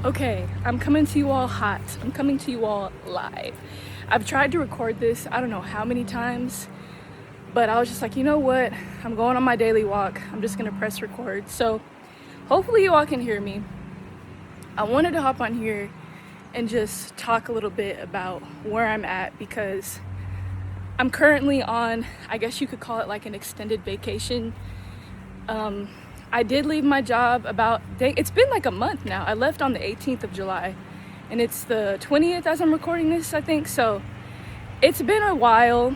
Okay, I'm coming to you all hot. I'm coming to you all live. I've tried to record this, I don't know how many times, but I was just like, you know what? I'm going on my daily walk. I'm just gonna press record. So hopefully you all can hear me. I wanted to hop on here and just talk a little bit about where I'm at because I'm currently on, I guess you could call it like an extended vacation. I did leave my job it's been like a month now. I left on the 18th of July and it's the 20th as I'm recording this, I think. So it's been a while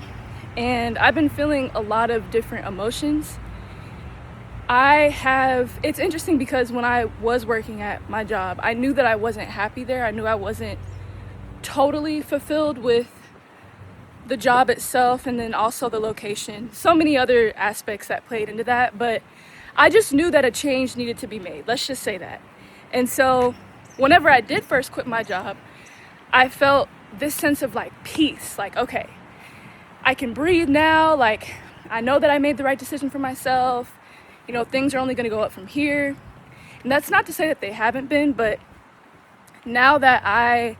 and I've been feeling a lot of different emotions. It's interesting because when I was working at my job, I knew that I wasn't happy there. I knew I wasn't totally fulfilled with the job itself and then also the location. So many other aspects that played into that, but I just knew that a change needed to be made. Let's just say that. And so whenever I did first quit my job, I felt this sense of like peace, like, okay, I can breathe now. Like, I know that I made the right decision for myself. You know, things are only going to go up from here. And that's not to say that they haven't been, but now that I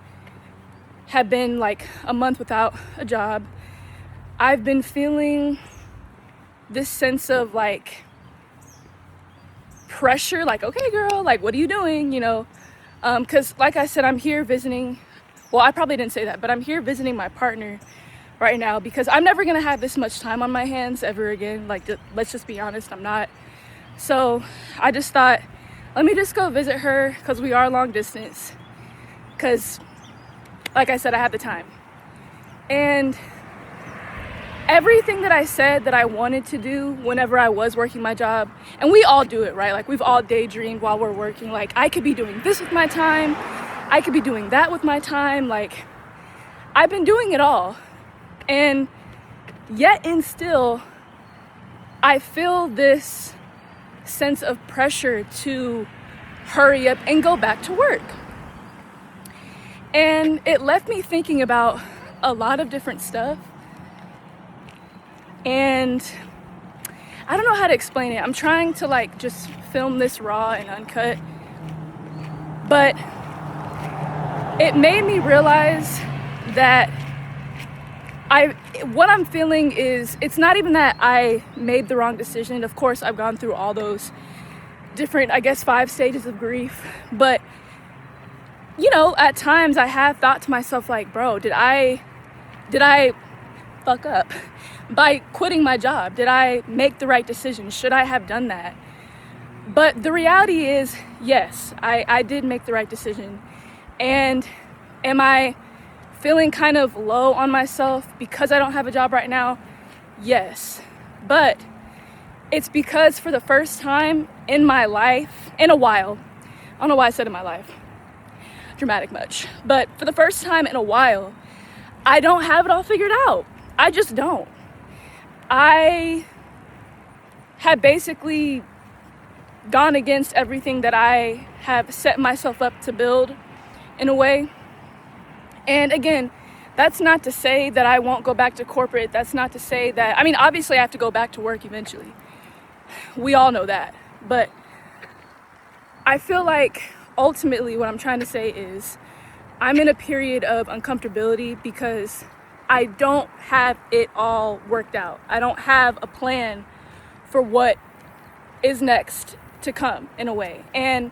have been like a month without a job, I've been feeling this sense of like pressure, like, okay, girl, like, what are you doing? You know, because like I said, I'm here visiting. Well, I probably didn't say that, but I'm here visiting my partner right now because I'm never gonna have this much time on my hands ever again. Like, let's just be honest, I'm not. So I just thought, let me just go visit her because we are long distance. Because, like I said, I have the time. And everything that I said that I wanted to do whenever I was working my job, and we all do it, right? Like, we've all daydreamed while we're working. Like, I could be doing this with my time. I could be doing that with my time. Like, I've been doing it all. And yet and still, I feel this sense of pressure to hurry up and go back to work. And it left me thinking about a lot of different stuff. And I don't know how to explain it. I'm trying to like just film this raw and uncut. But it made me realize that what I'm feeling is, it's not even that I made the wrong decision. Of course, I've gone through all those different, I guess, 5 stages of grief. But, you know, at times I have thought to myself, like, bro, did I fuck up by quitting my job? Did I make the right decision? Should I have done that? But the reality is, yes, I did make the right decision. And am I feeling kind of low on myself because I don't have a job right now? Yes. But it's because for the first time in my life, in a while, I don't know why I said in my life, dramatic much, but for the first time in a while, I don't have it all figured out. I just don't. I have basically gone against everything that I have set myself up to build in a way. And again, that's not to say that I won't go back to corporate. That's not to say that, I mean, obviously I have to go back to work eventually. We all know that. But I feel like ultimately what I'm trying to say is I'm in a period of uncomfortability because I don't have it all worked out. I don't have a plan for what is next to come in a way. And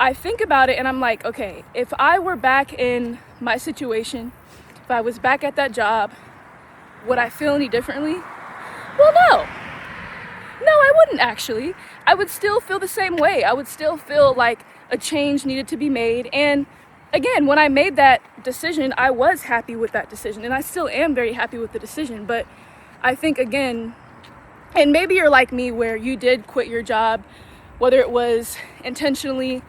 I think about it and I'm like, okay, if I were back in my situation, if I was back at that job, would I feel any differently? Well, no. No, I wouldn't actually. I would still feel the same way. I would still feel like a change needed to be made. And again, when I made that decision, I was happy with that decision. And I still am very happy with the decision. But I think, again, and maybe you're like me where you did quit your job, whether it was intentionally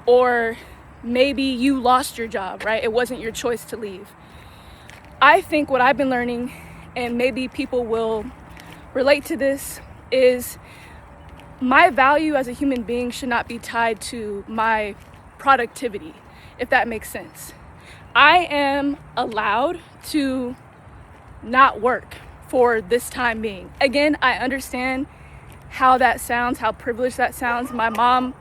or maybe you lost your job, right? It wasn't your choice to leave. I think what I've been learning, and maybe people will relate to this, is my value as a human being should not be tied to my productivity, if that makes sense. I am allowed to not work for this time being. Again, I understand how that sounds, how privileged that sounds. My mom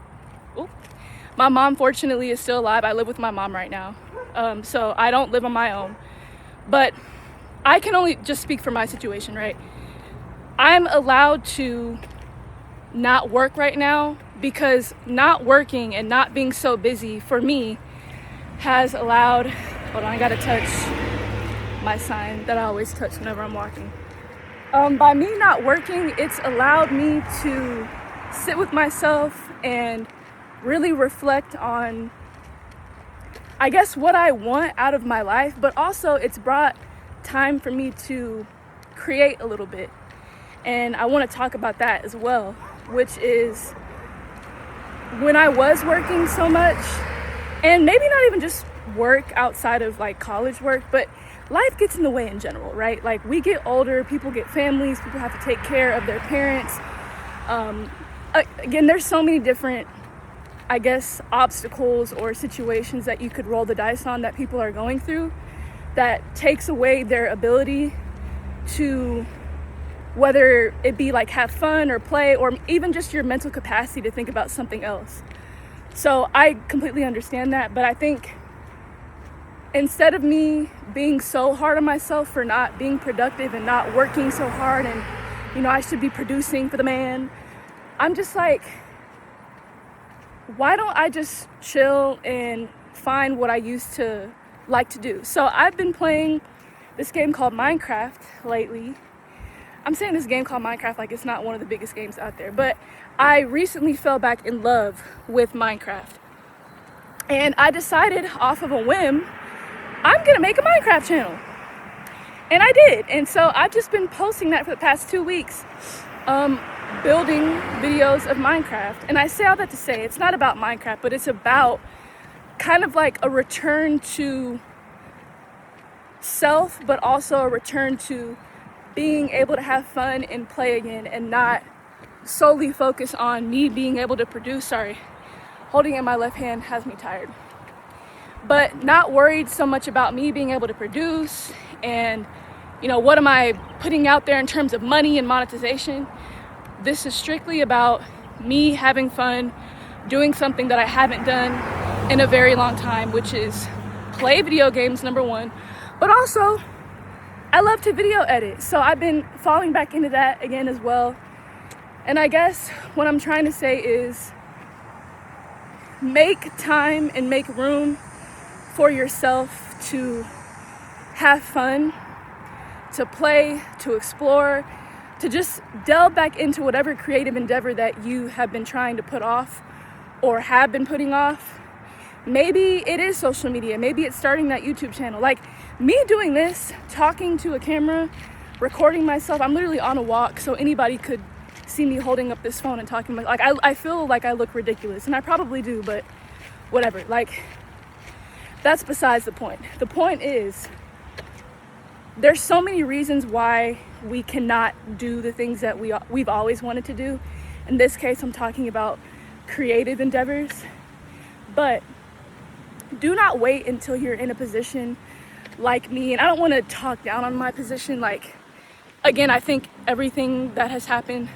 My mom, fortunately, is still alive. I live with my mom right now. So I don't live on my own. But I can only just speak for my situation, right? I'm allowed to not work right now because not working and not being so busy for me has allowed, hold on, I gotta touch my sign that I always touch whenever I'm walking. By me not working, it's allowed me to sit with myself and really reflect on, I guess, what I want out of my life, but also it's brought time for me to create a little bit. And I want to talk about that as well, which is when I was working so much, and maybe not even just work outside of like college work, but life gets in the way in general, right? Like we get older, people get families, people have to take care of their parents. Again, there's so many different, I guess, obstacles or situations that you could roll the dice on that people are going through that takes away their ability to, whether it be like have fun or play or even just your mental capacity to think about something else. So I completely understand that, but I think instead of me being so hard on myself for not being productive and not working so hard and, you know, I should be producing for the man, I'm just like, why don't I just chill and find what I used to like to do? So I've been playing this game called Minecraft lately. I'm saying this game called Minecraft like it's not one of the biggest games out there, but I recently fell back in love with Minecraft. And I decided off of a whim, I'm gonna make a Minecraft channel. And I did. And so I've just been posting that for the past 2 weeks, building videos of Minecraft. And I say all that to say, it's not about Minecraft, but it's about kind of like a return to self, but also a return to being able to have fun and play again and not solely focus on me being able to produce. Sorry, holding it in my left hand has me tired. But not worried so much about me being able to produce and, you know, what am I putting out there in terms of money and monetization. This is strictly about me having fun, doing something that I haven't done in a very long time, which is play video games, number one, but also I love to video edit. So I've been falling back into that again as well. And I guess what I'm trying to say is make time and make room for yourself to have fun, to play, to explore, to just delve back into whatever creative endeavor that you have been trying to put off or have been putting off. Maybe it is social media. Maybe it's starting that YouTube channel. Like me doing this, talking to a camera, recording myself. I'm literally on a walk, so anybody could see me holding up this phone and talking. Like I feel like I look ridiculous, and I probably do, but whatever. Like that's besides the point. The point is there's so many reasons why we cannot do the things that we've always wanted to do. In this case, I'm talking about creative endeavors. But do not wait until you're in a position like me. And I don't want to talk down on my position. Like, again, I think everything that has happened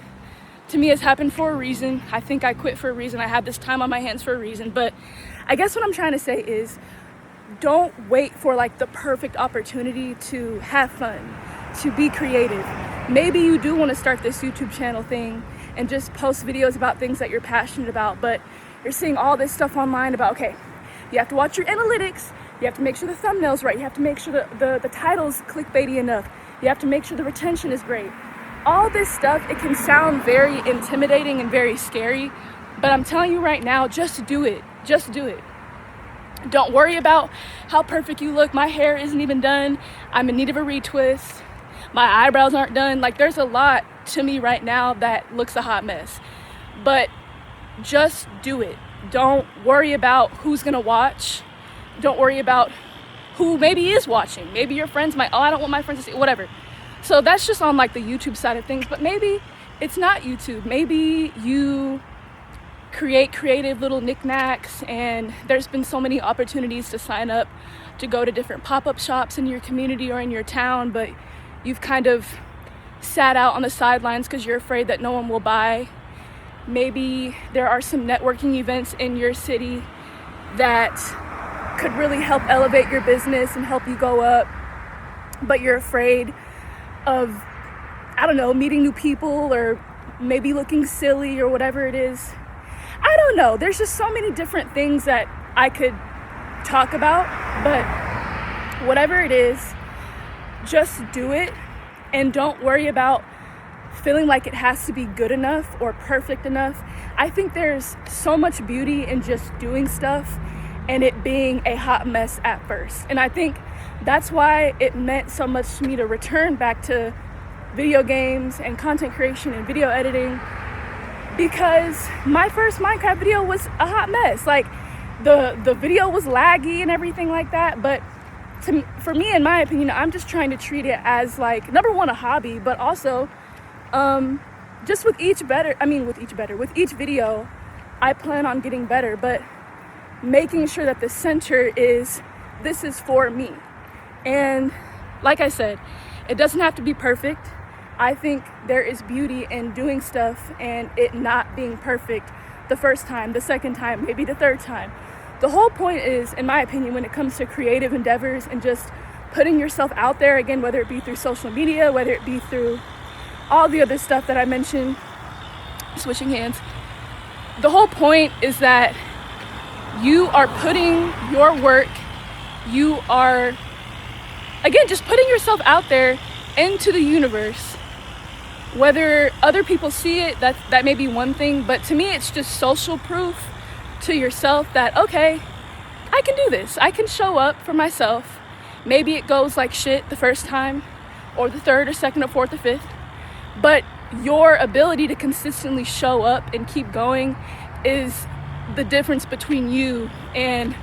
to me has happened for a reason. I think I quit for a reason. I have this time on my hands for a reason. But I guess what I'm trying to say is don't wait for like the perfect opportunity to have fun, to be creative. Maybe you do want to start this YouTube channel thing and just post videos about things that you're passionate about, but you're seeing all this stuff online about, okay, you have to watch your analytics, you have to make sure the thumbnail's right, you have to make sure the title's clickbaity enough, you have to make sure the retention is great. All this stuff, it can sound very intimidating and very scary, but I'm telling you right now, just do it. Just do it. Don't worry about how perfect you look. My hair isn't even done. I'm in need of a retwist. My eyebrows aren't done. Like, there's a lot to me right now that looks a hot mess. But just do it. Don't worry about who's gonna watch. Don't worry about who maybe is watching. Maybe your friends might, oh, I don't want my friends to see, whatever. So that's just on like the YouTube side of things, but maybe it's not YouTube. Maybe you create creative little knickknacks, and there's been so many opportunities to sign up to go to different pop-up shops in your community or in your town, but you've kind of sat out on the sidelines because you're afraid that no one will buy. Maybe there are some networking events in your city that could really help elevate your business and help you go up, but you're afraid of, I don't know, meeting new people or maybe looking silly or whatever it is. I don't know. There's just so many different things that I could talk about, but whatever it is, just do it and don't worry about feeling like it has to be good enough or perfect enough. I think there's so much beauty in just doing stuff and it being a hot mess at first. And I think that's why it meant so much to me to return back to video games and content creation and video editing, because my first Minecraft video was a hot mess. Like the video was laggy and everything like that, but for me, in my opinion, I'm just trying to treat it as like, number one, a hobby, but also just with each video, I plan on getting better, but making sure that the center is, this is for me. And like I said, it doesn't have to be perfect. I think there is beauty in doing stuff and it not being perfect the first time, the second time, maybe the third time. The whole point is, in my opinion, when it comes to creative endeavors and just putting yourself out there, again, whether it be through social media, whether it be through all the other stuff that I mentioned, switching hands, the whole point is that you are putting your work, you are, again, just putting yourself out there into the universe. Whether other people see it, that may be one thing, but to me, it's just social proof to yourself that, okay, I can do this. I can show up for myself. Maybe it goes like shit the first time, or the third, or second, or fourth, or fifth, but your ability to consistently show up and keep going is the difference between you and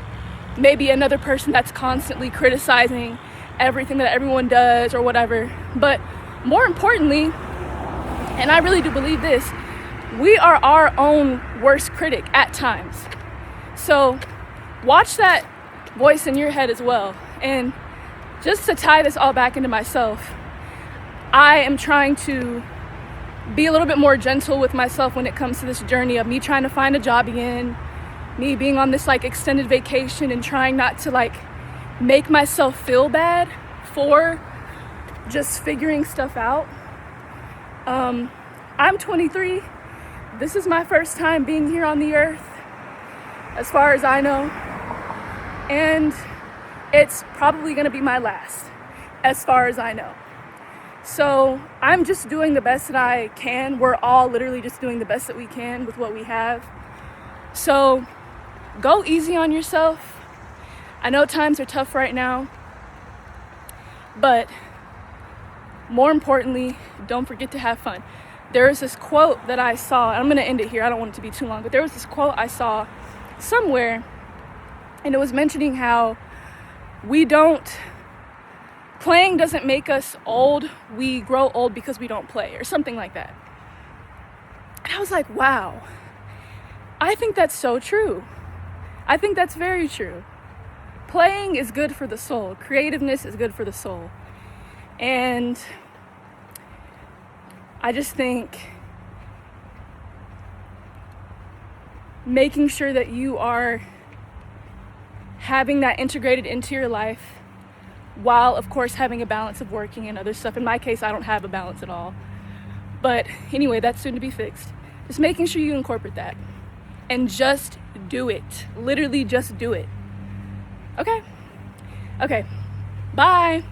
maybe another person that's constantly criticizing everything that everyone does or whatever. But more importantly, and I really do believe this, we are our own worst critic at times. So watch that voice in your head as well. And just to tie this all back into myself, I am trying to be a little bit more gentle with myself when it comes to this journey of me trying to find a job again, me being on this like extended vacation and trying not to like make myself feel bad for just figuring stuff out. I'm 23. This is my first time being here on the earth, as far as I know. And it's probably gonna be my last, as far as I know. So I'm just doing the best that I can. We're all literally just doing the best that we can with what we have. So go easy on yourself. I know times are tough right now, but more importantly, don't forget to have fun. There was this quote that I saw, and I'm gonna end it here, I don't want it to be too long, but there was this quote I saw somewhere, and it was mentioning how playing doesn't make us old, we grow old because we don't play, or something like that. And I was like, wow, I think that's so true. I think that's very true. Playing is good for the soul. Creativeness is good for the soul. And I just think making sure that you are having that integrated into your life, while of course having a balance of working and other stuff. In my case, I don't have a balance at all. But anyway, that's soon to be fixed. Just making sure you incorporate that and just do it. Literally just do it. Okay. Bye.